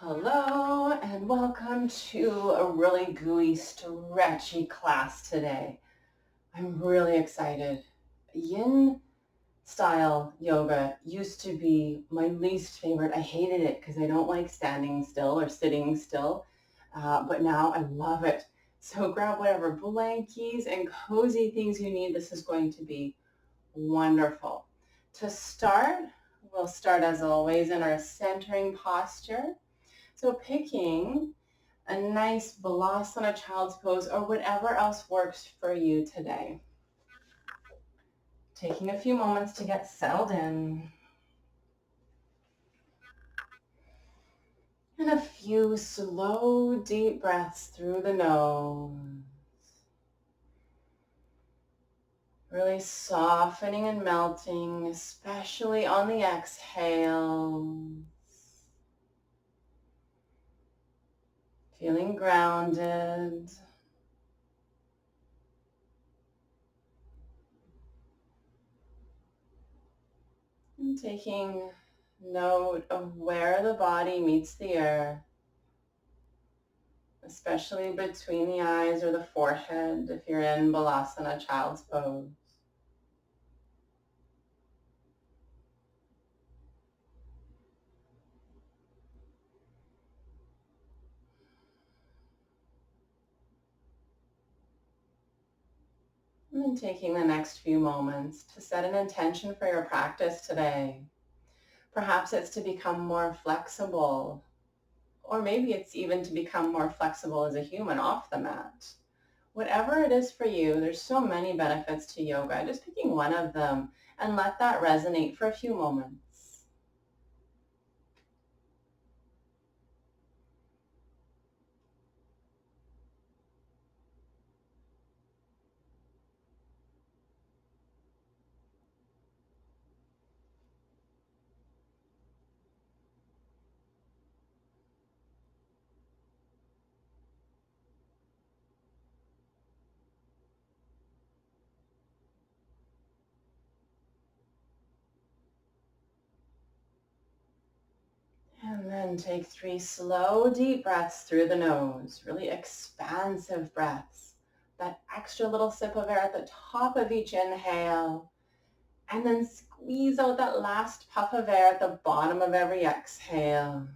Hello and welcome to a really gooey, stretchy class today. I'm really excited. Yin style yoga used to be my least favorite. I hated it because I don't like standing still or sitting still, but now I love it. So grab whatever blankies and cozy things you need. This is going to be wonderful. To start, we'll start as always in our centering posture. So picking a nice Balasana child's pose or whatever else works for you today. Taking a few moments to get settled in. And a few slow, deep breaths through the nose. Really softening and melting, especially on the exhale. Feeling grounded. And taking note of where the body meets the earth, especially between the eyes or the forehead if you're in Balasana child's pose. And then taking the next few moments to set an intention for your practice today. Perhaps it's to become more flexible, or maybe it's even to become more flexible as a human off the mat. Whatever it is for you, there's so many benefits to yoga. Just picking one of them and let that resonate for a few moments. And then take 3 slow, deep breaths through the nose, really expansive breaths. That extra little sip of air at the top of each inhale. And then squeeze out that last puff of air at the bottom of every exhale.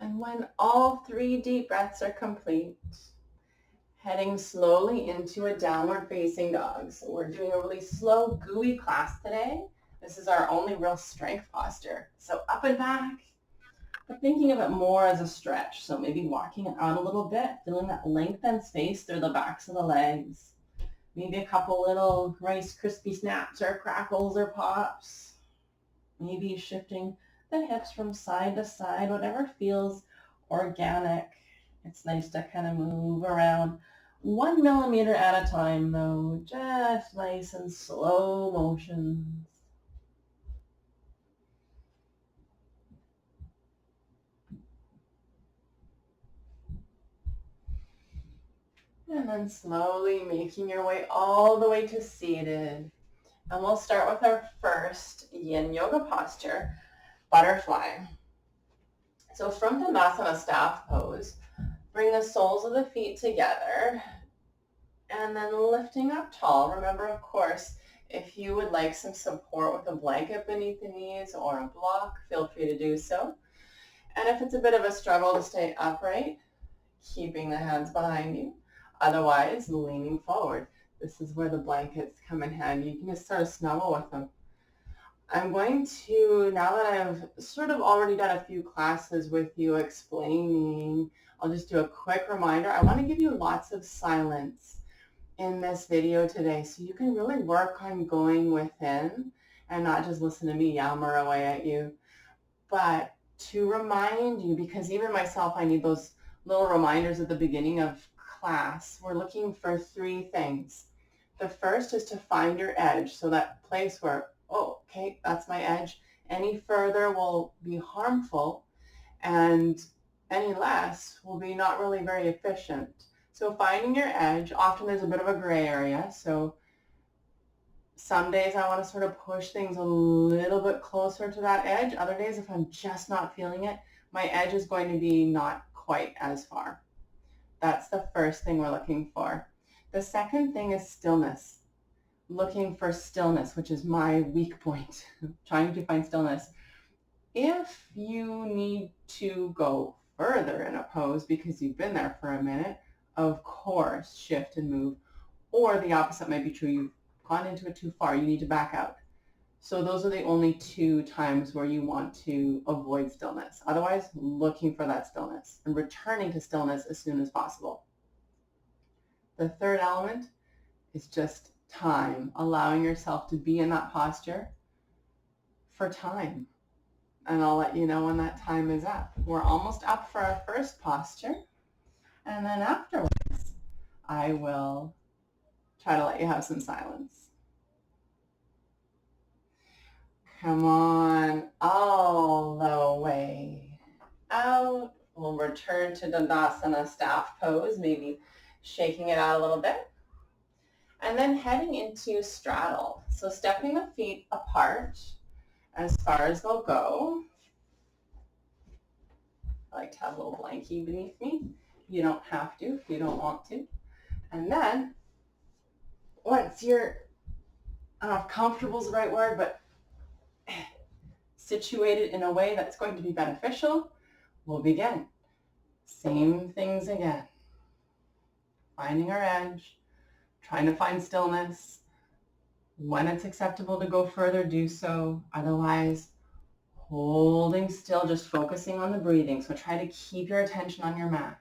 And when all 3 deep breaths are complete, heading slowly into a downward facing dog. So we're doing a really slow, gooey class today. This is our only real strength posture. So up and back, but thinking of it more as a stretch. So maybe walking it out a little bit, feeling that length and space through the backs of the legs. Maybe a couple little Rice Krispie snaps or crackles or pops. Maybe shifting the hips from side to side, whatever feels organic. It's nice to kind of move around 1 millimeter at a time though, just nice and slow motions. And then slowly making your way all the way to seated. And we'll start with our first yin yoga posture, butterfly. So from Dandasana staff pose, bring the soles of the feet together and then lifting up tall. Remember, of course, if you would like some support with a blanket beneath the knees or a block, feel free to do so. And if it's a bit of a struggle to stay upright, keeping the hands behind you. Otherwise, leaning forward. This is where the blankets come in handy. You can just sort of snuggle with them. I'm going to, now that I've sort of already done a few classes with you explaining, I'll just do a quick reminder. I want to give you lots of silence in this video today so you can really work on going within and not just listen to me yammer away at you, but to remind you, because even myself, I need those little reminders at the beginning of class, we're looking for 3 things. The first is to find your edge. So that place where, oh, okay, that's my edge. Any further will be harmful, and any less will be not really very efficient. So finding your edge, often there's a bit of a gray area. So some days I want to sort of push things a little bit closer to that edge. Other days, if I'm just not feeling it, my edge is going to be not quite as far. That's the first thing we're looking for. The second thing is stillness. Looking for stillness, which is my weak point, trying to find stillness. If you need to go further in a pose because you've been there for a minute, of course, shift and move. Or the opposite might be true. You've gone into it too far. You need to back out. So those are the only 2 times where you want to avoid stillness. Otherwise, looking for that stillness and returning to stillness as soon as possible. The third element is just time, allowing yourself to be in that posture for time. And I'll let you know when that time is up. We're almost up for our first posture. And then afterwards, I will try to let you have some silence. Come on, all the way out. We'll return to Dandasana staff pose, maybe shaking it out a little bit. And then heading into straddle. So stepping the feet apart as far as they'll go. I like to have a little blankie beneath me. You don't have to if you don't want to. And then once you're, I don't know if comfortable is the right word, but situated in a way that's going to be beneficial, we'll begin. Same things again. Finding our edge, trying to find stillness. When it's acceptable to go further, do so. Otherwise, holding still, just focusing on the breathing. So try to keep your attention on your mat.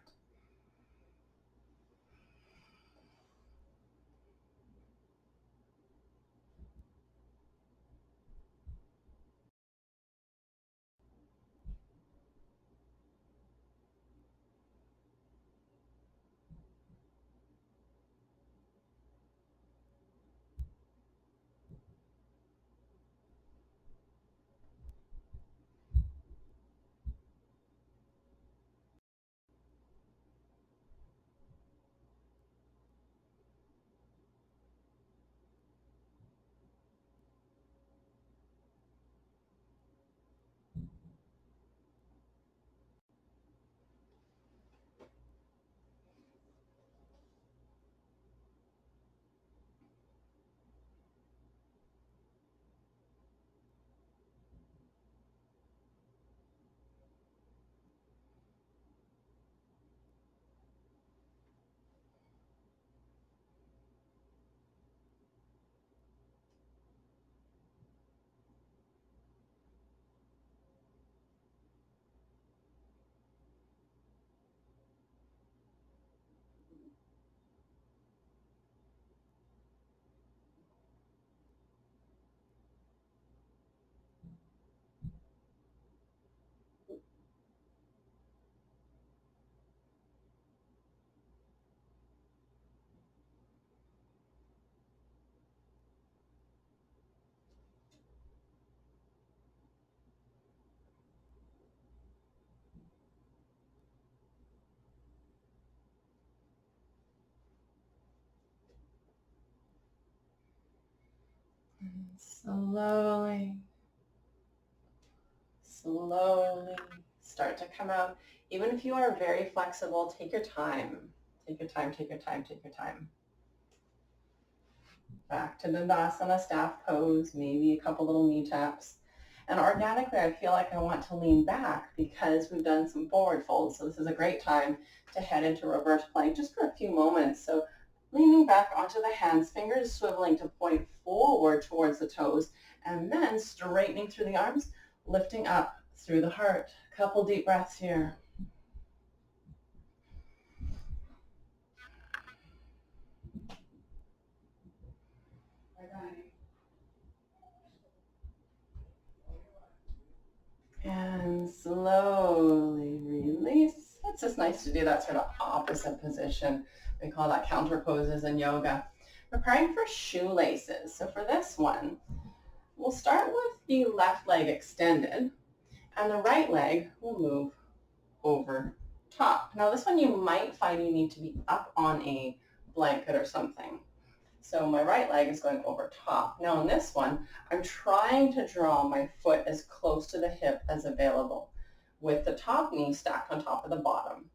And slowly start to come out. Even if you are very flexible, take your time. Take your time, take your time, take your time. Back to Dandasana staff pose, maybe a couple little knee taps. And organically, I feel like I want to lean back because we've done some forward folds. So this is a great time to head into reverse plank just for a few moments. So leaning back onto the hands, fingers swiveling to point forward towards the toes, and then straightening through the arms, lifting up through the heart. Couple deep breaths here. And slowly release. It's just nice to do that sort of opposite position. We call that counter poses in yoga. Preparing for shoelaces. So for this one, we'll start with the left leg extended and the right leg will move over top. Now this one you might find you need to be up on a blanket or something. So my right leg is going over top. Now in this one, I'm trying to draw my foot as close to the hip as available with the top knee stacked on top of the bottom.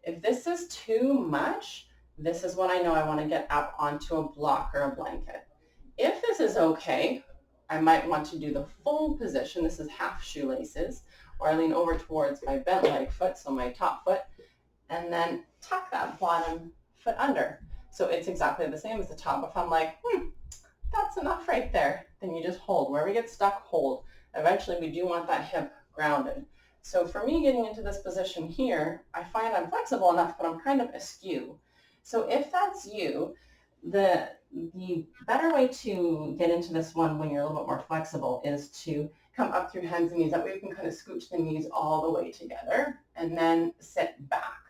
If this is too much, this is when I know I want to get up onto a block or a blanket. If this is okay, I might want to do the full position. This is half shoelaces, or I lean over towards my bent leg foot, so my top foot, and then tuck that bottom foot under. So it's exactly the same as the top. If I'm like, that's enough right there, then you just hold. Where we get stuck, hold. Eventually we do want that hip grounded. So for me getting into this position here, I find I'm flexible enough, but I'm kind of askew. So if that's you, the better way to get into this one when you're a little bit more flexible is to come up through hands and knees. That way you can kind of scooch the knees all the way together and then sit back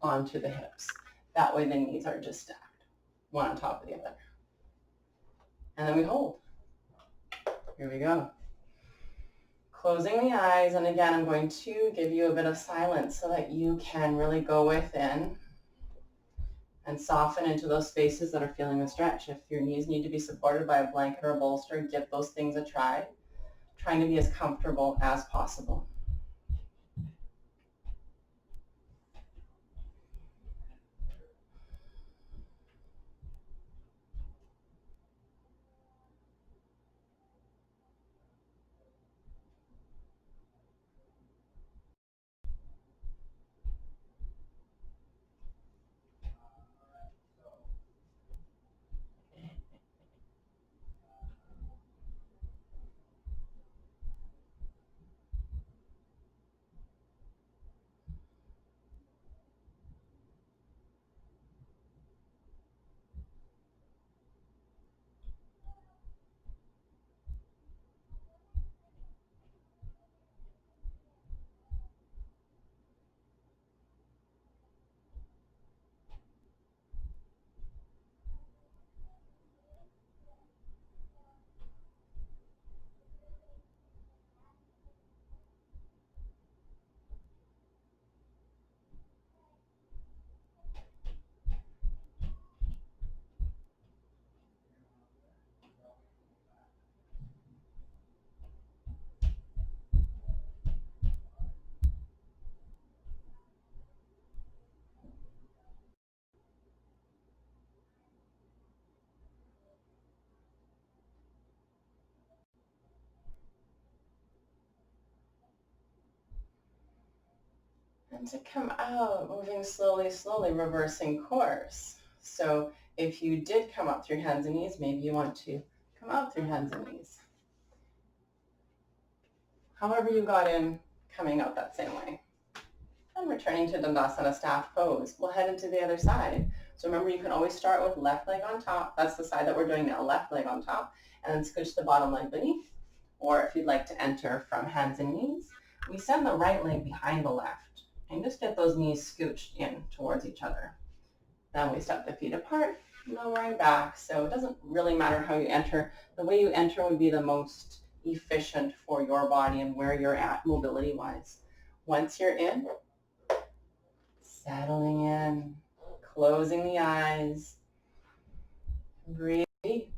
onto the hips. That way the knees are just stacked, one on top of the other. And then we hold. Here we go. Closing the eyes, and again, I'm going to give you a bit of silence so that you can really go within and soften into those spaces that are feeling a stretch. If your knees need to be supported by a blanket or a bolster, give those things a try. Trying to be as comfortable as possible. And to come out, moving slowly, slowly, reversing course. So if you did come up through hands and knees, maybe you want to come out through hands and knees. However you got in, coming out that same way. And returning to Dandasana staff pose. We'll head into the other side. So remember, you can always start with left leg on top. That's the side that we're doing now, left leg on top. And then scooch the bottom leg beneath. Or if you'd like to enter from hands and knees, we send the right leg behind the left. And just get those knees scooched in towards each other. Then we step the feet apart, lowering back. So it doesn't really matter how you enter. The way you enter would be the most efficient for your body and where you're at mobility-wise. Once you're in, settling in, closing the eyes, breathe deep.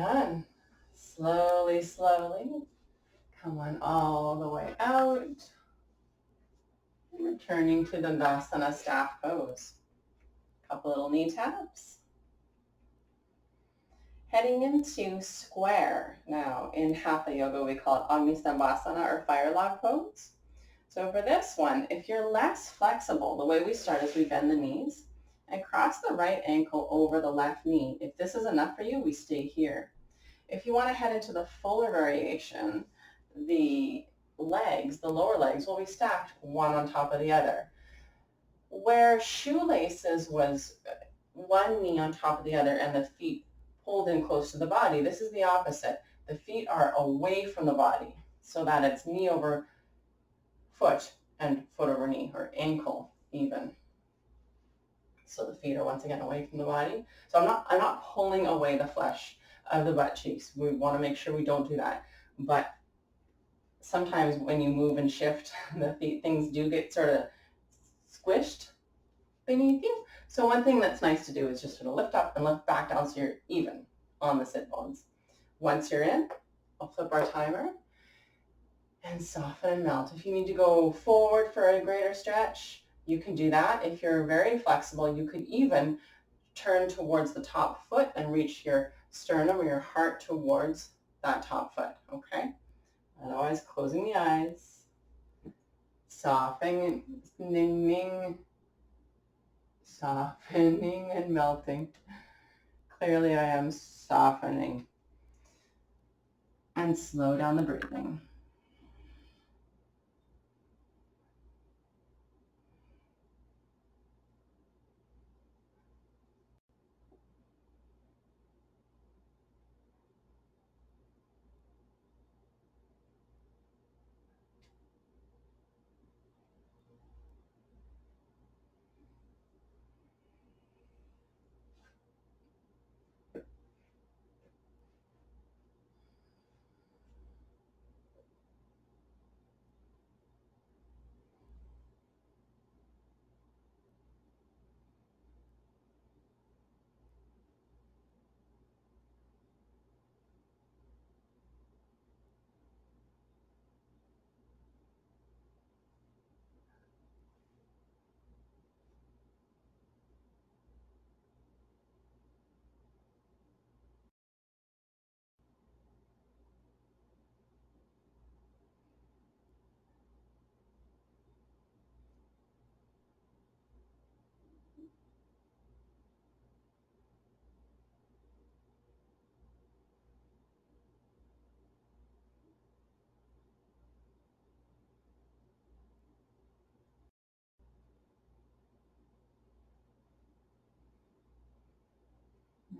done. Slowly, slowly, come on all the way out. Returning to Dandasana staff pose. Couple little knee taps. Heading into square now. In Hatha Yoga, we call it Agnisambhasana or fire log pose. So for this one, if you're less flexible, the way we start is we bend the knees and cross the right ankle over the left knee. If this is enough for you, we stay here. If you want to head into the fuller variation, the legs, the lower legs, will be stacked one on top of the other. Where shoelaces was one knee on top of the other and the feet pulled in close to the body, this is the opposite. The feet are away from the body so that it's knee over foot and foot over knee, or ankle even. So the feet are once again away from the body. So I'm not pulling away the flesh of the butt cheeks. We want to make sure we don't do that. But sometimes when you move and shift, the feet, things do get sort of squished beneath you. So one thing that's nice to do is just sort of lift up and lift back down so you're even on the sit bones. Once you're in, I'll flip our timer and soften and melt. If you need to go forward for a greater stretch, you can do that. If you're very flexible, you could even turn towards the top foot and reach your sternum or your heart towards that top foot, okay? Otherwise, closing the eyes, softening, softening and melting. Clearly, I am softening. And slow down the breathing.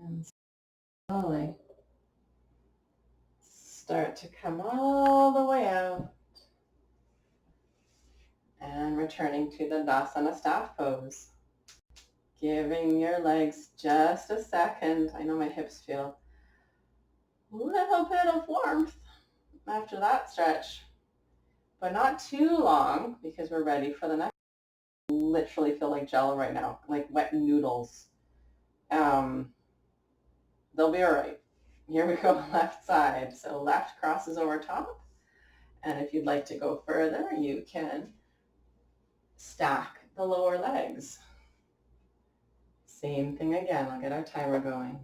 And slowly start to come all the way out and returning to the Dandasana staff pose. Giving your legs just a second. I know my hips feel a little bit of warmth after that stretch, but not too long because we're ready for the next. Literally feel like jello right now, like wet noodles. They'll be all right. Here we go, left side. So left crosses over top. And if you'd like to go further, you can stack the lower legs. Same thing again. I'll get our timer going.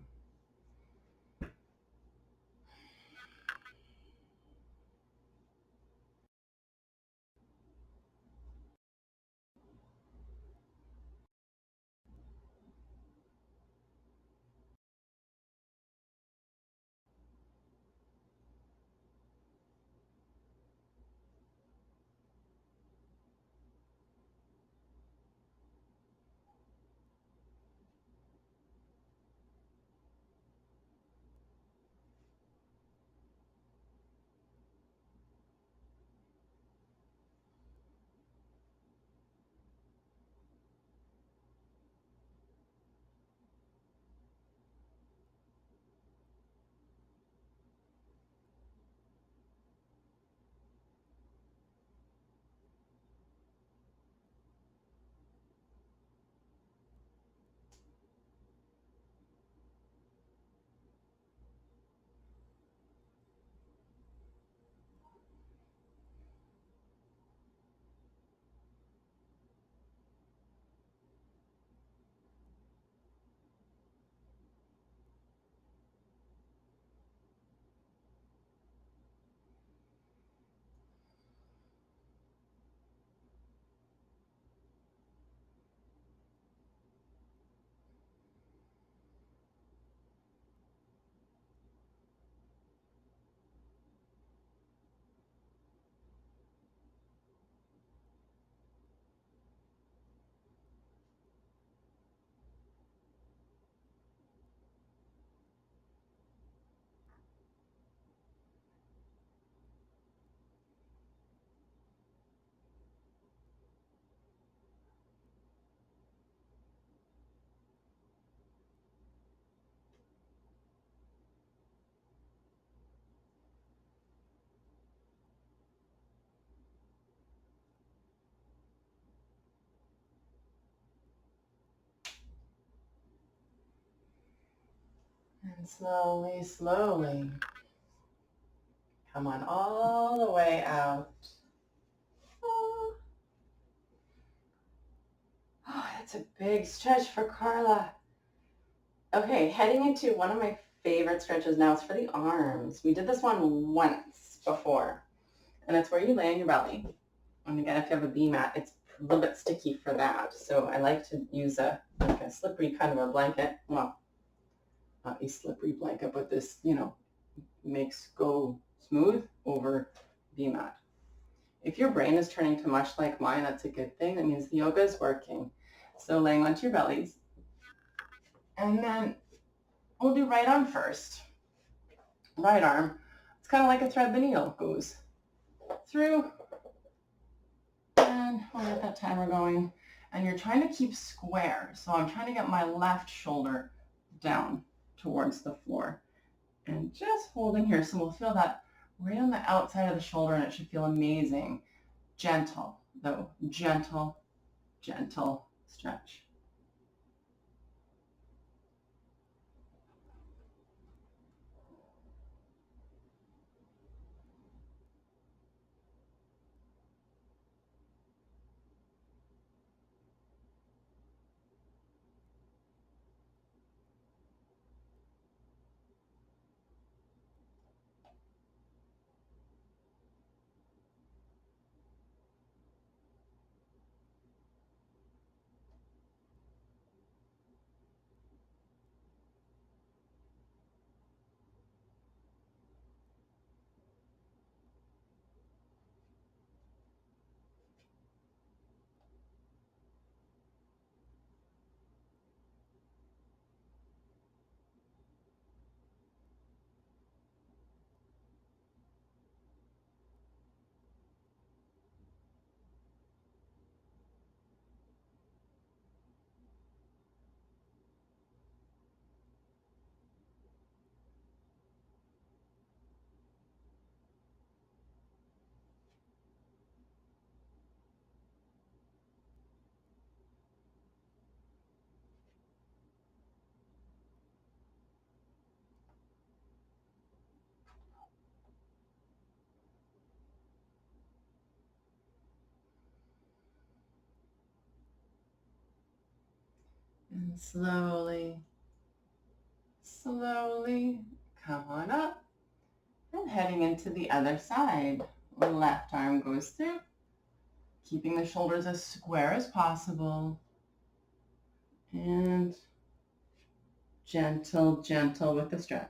And slowly, slowly, come on all the way out. Oh, that's a big stretch for Carla. Okay, heading into one of my favorite stretches now is for the arms. We did this one once before, and it's where you lay on your belly. And again, if you have a B mat, it's a little bit sticky for that. So I like to use like a slippery kind of a blanket. Well, not a slippery blanket, but this, makes go smooth over B mat. If your brain is turning to mush like mine, that's a good thing. That means the yoga is working. So laying onto your bellies. And then we'll do right arm first. Right arm, it's kind of like a thread the needle. Goes through, and we'll get that timer going. And you're trying to keep square. So I'm trying to get my left shoulder down towards the floor. And just holding here. So we'll feel that right on the outside of the shoulder, and it should feel amazing. Gentle, though. Gentle, gentle stretch. And slowly, slowly come on up. And heading into the other side. Left arm goes through, keeping the shoulders as square as possible. And gentle, gentle with the stretch.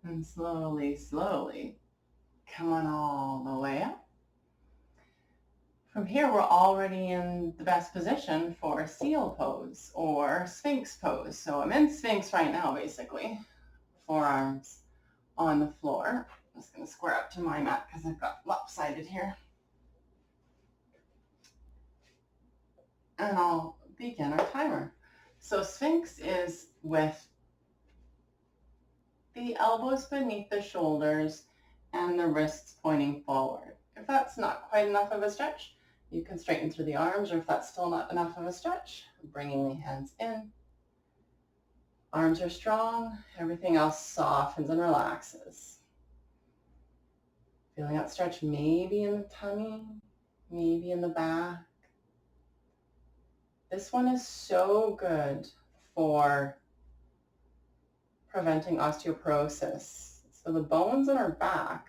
And slowly, slowly, come on all the way up. From here, we're already in the best position for seal pose or Sphinx pose. So I'm in Sphinx right now, basically. Forearms on the floor. I'm just going to square up to my mat because I've got lopsided here. And I'll begin our timer. So Sphinx is with the elbows beneath the shoulders and the wrists pointing forward. If that's not quite enough of a stretch, you can straighten through the arms, or if that's still not enough of a stretch, bringing the hands in. Arms are strong, everything else softens and relaxes. Feeling that stretch maybe in the tummy, maybe in the back. This one is so good for preventing osteoporosis. So the bones in our back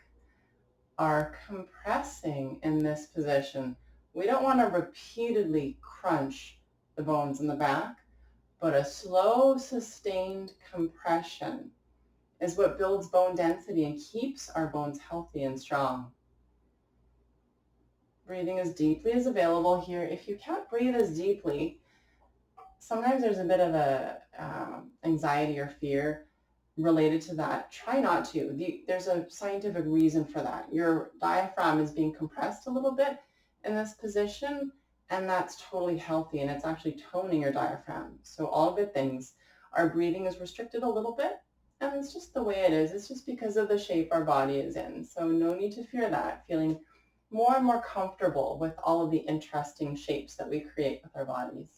are compressing in this position. We don't want to repeatedly crunch the bones in the back, but a slow, sustained compression is what builds bone density and keeps our bones healthy and strong. Breathing as deeply as available here. If you can't breathe as deeply, sometimes there's a bit of a anxiety or fear related to that. Try not to. There's a scientific reason for that. Your diaphragm is being compressed a little bit in this position, and that's totally healthy, and it's actually toning your diaphragm. So all good things. Our breathing is restricted a little bit, and it's just the way it is. It's just because of the shape our body is in. So no need to fear that. Feeling more and more comfortable with all of the interesting shapes that we create with our bodies.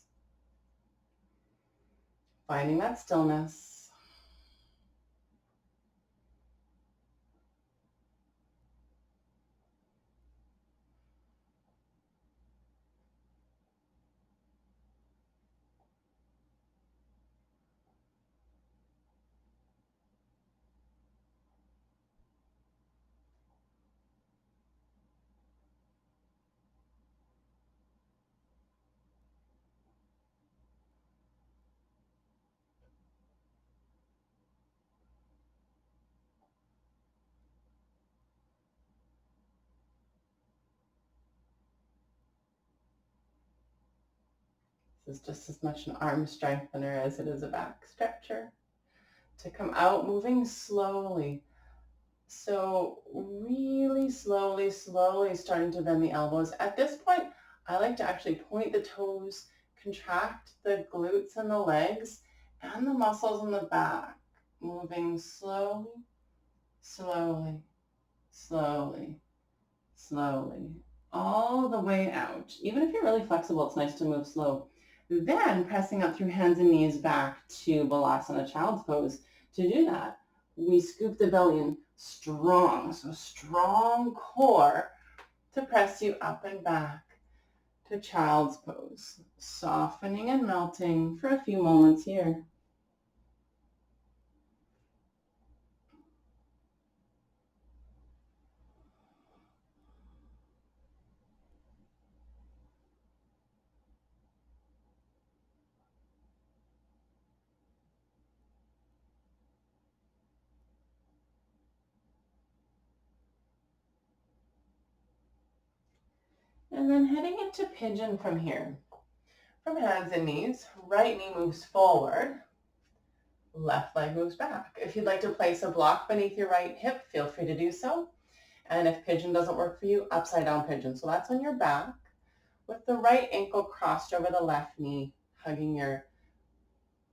Finding that stillness. This is just as much an arm strengthener as it is a back stretcher. To come out, moving slowly. So really slowly, slowly starting to bend the elbows. At this point, I like to actually point the toes, contract the glutes and the legs and the muscles in the back. Moving slowly, slowly, slowly, slowly, all the way out. Even if you're really flexible, it's nice to move slow. Then pressing up through hands and knees back to Balasana Child's Pose. To do that, we scoop the belly in strong, so strong core to press you up and back to Child's Pose. Softening and melting for a few moments here. And then heading into pigeon from here. From hands and knees, right knee moves forward, left leg moves back. If you'd like to place a block beneath your right hip, feel free to do so. And if pigeon doesn't work for you, upside down pigeon. So that's on your back with the right ankle crossed over the left knee, hugging your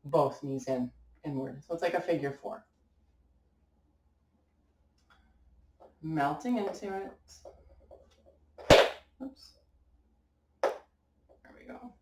both knees inward. So it's like a figure four. Melting into it. Oops. There we go.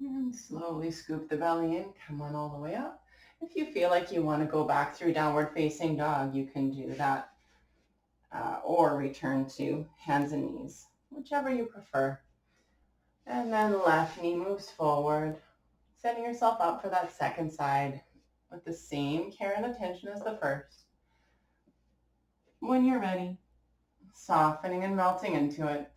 And slowly scoop the belly in, come on all the way up. If you feel like you want to go back through downward facing dog, you can do that, or return to hands and knees, whichever you prefer. And then left knee moves forward, setting yourself up for that second side with the same care and attention as the first. When you're ready, softening and melting into it.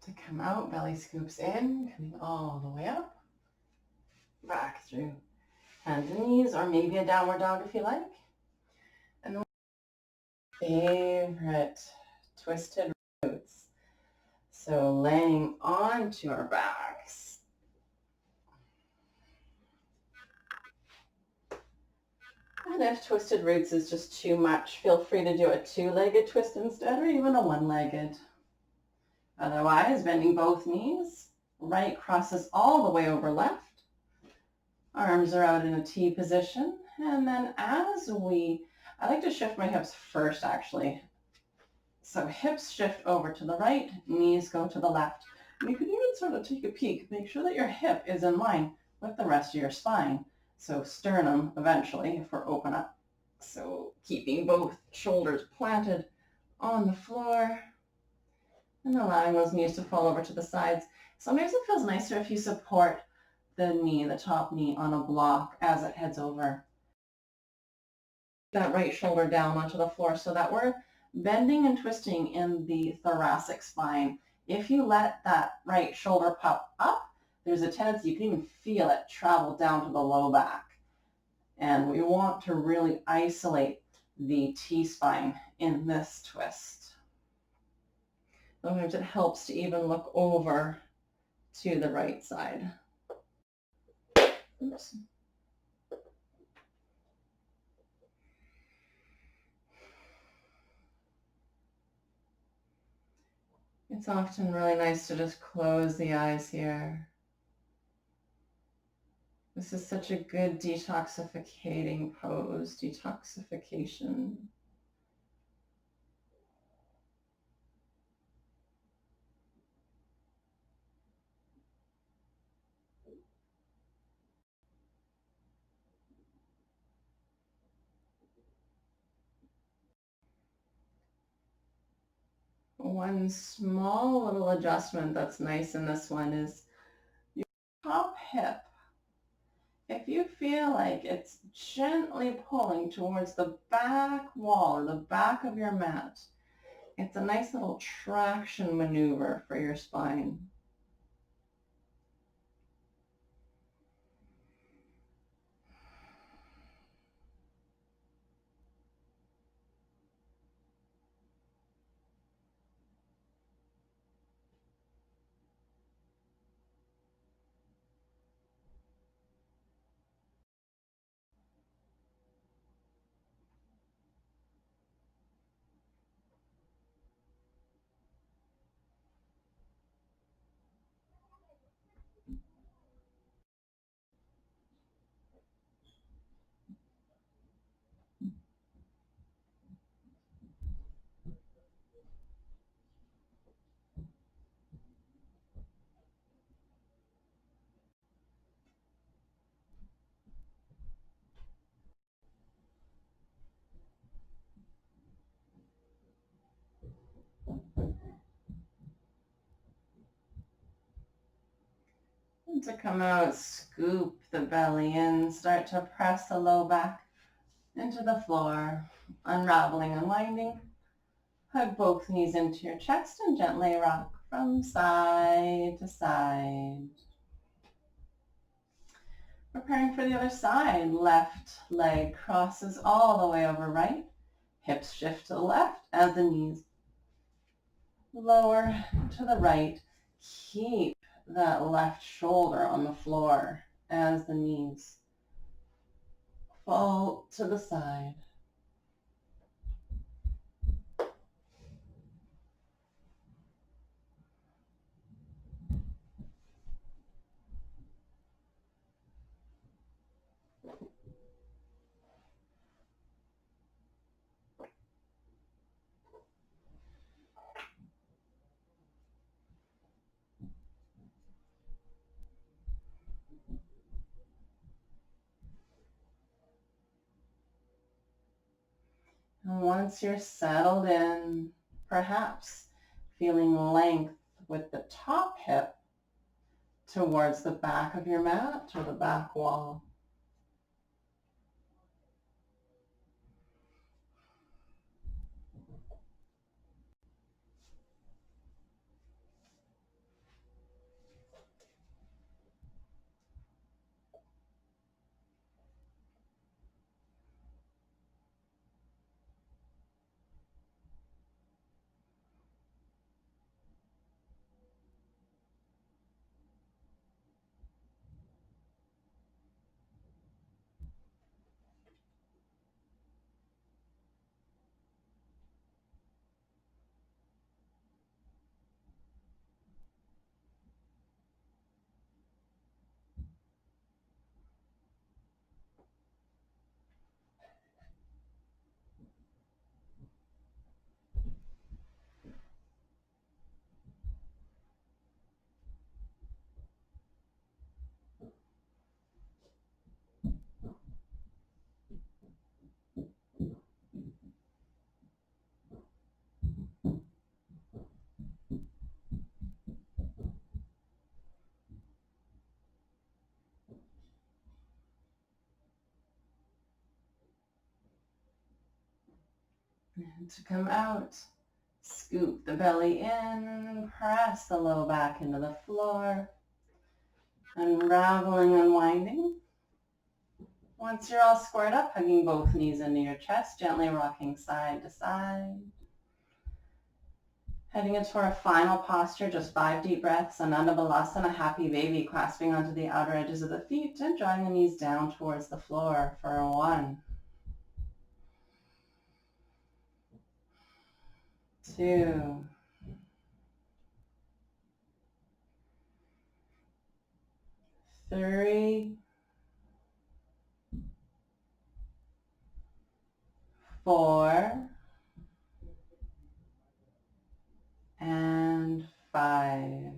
To come out, belly scoops in, coming all the way up, back through hands and knees, or maybe a downward dog if you like. And favorite, twisted roots. So laying onto our backs. And if twisted roots is just too much, feel free to do a two-legged twist instead, or even a one-legged. Otherwise, bending both knees, right crosses all the way over left. Arms are out in a T position. And then I like to shift my hips first actually. So hips shift over to the right, knees go to the left. And you can even sort of take a peek. Make sure that your hip is in line with the rest of your spine. So sternum eventually, if we're open up. So keeping both shoulders planted on the floor and allowing those knees to fall over to the sides. Sometimes it feels nicer if you support the knee, the top knee, on a block as it heads over. That right shoulder down onto the floor so that we're bending and twisting in the thoracic spine. If you let that right shoulder pop up, there's a tendency, you can even feel it travel down to the low back. And we want to really isolate the T-spine in this twist. Sometimes it helps to even look over to the right side. Oops. It's often really nice to just close the eyes here. This is such a good detoxificating pose, detoxification. One small little adjustment that's nice in this one is your top hip. If you feel like it's gently pulling towards the back wall or the back of your mat, it's a nice little traction maneuver for your spine. To come out, scoop the belly in, start to press the low back into the floor, unraveling, unwinding. Hug both knees into your chest and gently rock from side to side. Preparing for the other side, left leg crosses all the way over right. Hips shift to the left as the knees lower to the right. Keep that left shoulder on the floor as the knees fall to the side. And once you're settled in, perhaps feeling length with the top hip towards the back of your mat or the back wall. And to come out, scoop the belly in, press the low back into the floor, unraveling, unwinding. Once you're all squared up, hugging both knees into your chest, gently rocking side to side. Heading into our final posture, just 5 deep breaths, Ananda Balasana, happy baby, clasping onto the outer edges of the feet and drawing the knees down towards the floor for 1, 2, 3, 4, and 5.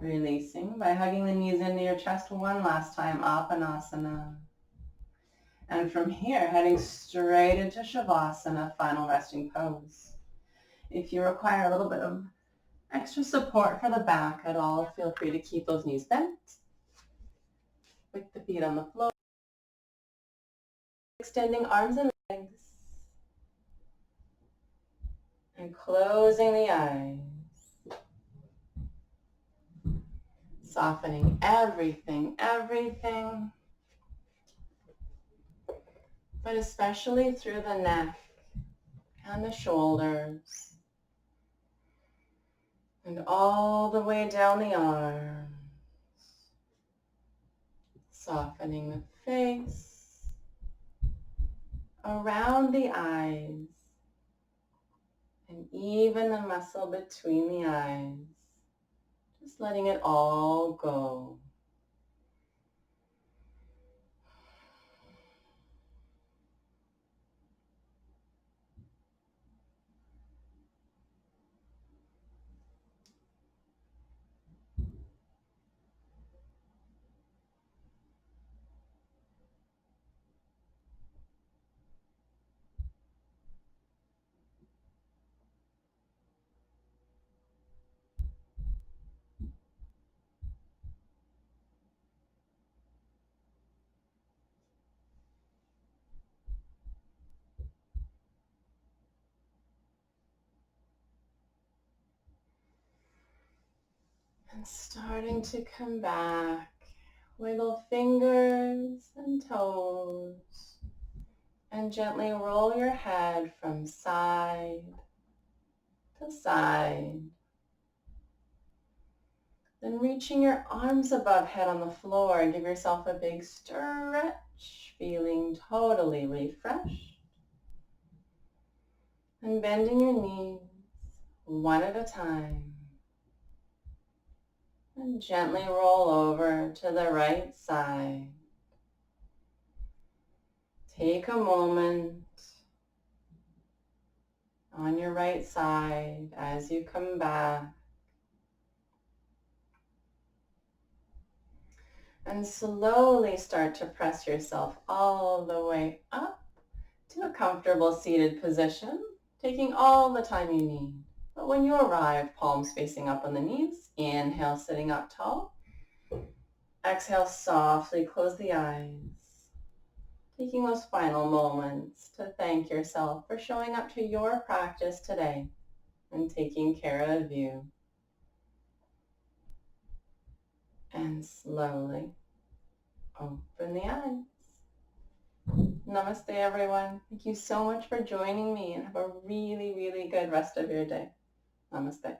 Releasing by hugging the knees into your chest one last time, Apanasana. And from here, heading straight into Shavasana, final resting pose. If you require a little bit of extra support for the back at all, feel free to keep those knees bent with the feet on the floor. Extending arms and legs. And closing the eyes. Softening everything, everything. But especially through the neck and the shoulders. And all the way down the arms. Softening the face. Around the eyes. And even the muscle between the eyes. Just letting it all go. And starting to come back, wiggle fingers and toes. And gently roll your head from side to side. Then reaching your arms above head on the floor, give yourself a big stretch, feeling totally refreshed. And bending your knees one at a time. And gently roll over to the right side. Take a moment on your right side as you come back. And slowly start to press yourself all the way up to a comfortable seated position, taking all the time you need. But when you arrive, palms facing up on the knees, inhale, sitting up tall. Exhale, softly close the eyes. Taking those final moments to thank yourself for showing up to your practice today and taking care of you. And slowly open the eyes. Namaste, everyone. Thank you so much for joining me and have a really, really good rest of your day. Namaste.